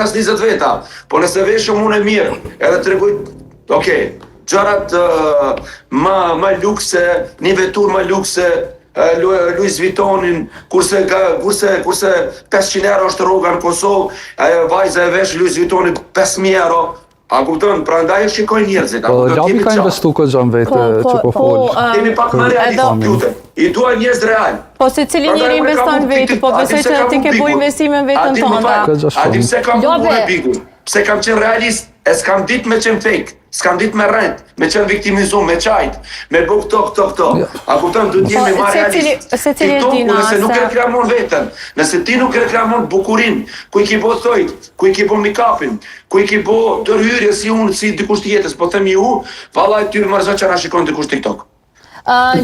as 20 veta, po nëse veshëm unë e mirë, edhe të regoj, gjërat ma lukse, një vetur ma lukse, Louis Vuittonin, kurse 500 euro është rroga në Kosovë, vajza e vesh Louis Vuittonin 5.000 euro. A kupton, prandaj e shikoj njerëzit. Lapi ka investu këtë gjën vetë që po folë. Kemi pak më realistë, i dua njerëz real. Po se cili njeri investon vetë, po besoj që ti ke bu investime në vetën tonë. A di pse kam bu me bigun? Pse kam qenë realist, e s'kam dit me qenë fake, s'kam dit me rent, me qenë viktimizum, me qajt, me bu këto. A kupton, du t'jemi ma realist. Nëse nuk reklamon vetën, nëse ti nuk reklamon bukurin, ku i ki bo thojt, ku i ki bo make-upin, ku i ki bo dërhyrje si unë, si dikush tjetës, po themi ju, vallaj ty mërzo që na shikon dikush TikTok.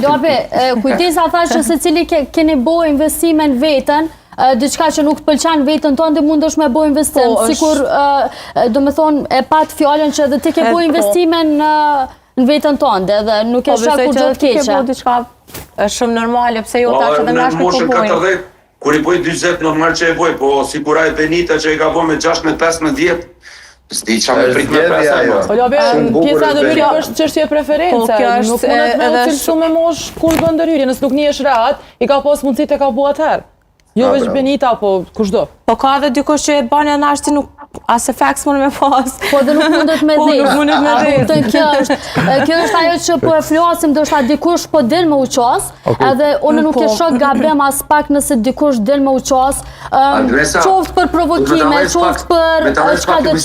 Lobe, kujtesa tha që se cili keni bo investime në vetën, diçka që nuk pëlqen vetën tonë dhe mund është me bo investim, sikur do me thonë e pat fjallën që dhe ti ke bo investime në vetën tonë dhe nuk e shak kur gjithë keqe. Po besoj që ti ke bo diçka është shumë normale, pse jo ta që dhe mrashme po bojnë. Kur i boj 20, normal që e boj, po si kura e Benita që i ka bo me 16-15 vjetë, s'di qa me prit me presa e Po lobe, pjesa e ndërhyrje është çështje preference, nuk mundet me u cilësu me mosh kur bën ndërhyrje, nëse nuk njesh rehat, i ka pas mundësit e ka bu atëherë. Jo veç Benita, po kushdo. Po ka dhe dikush që e bani e nashti nuk, as effects mund me pas. Po dhe nuk mundet me dhe. Nuk mundet me dhe. Kjo është ajo që po e flasim, do shta dikush po del me uqas, edhe unë nuk e shok gabim as pak nëse dikush del me uqas, qoftë për provokime, qoftë për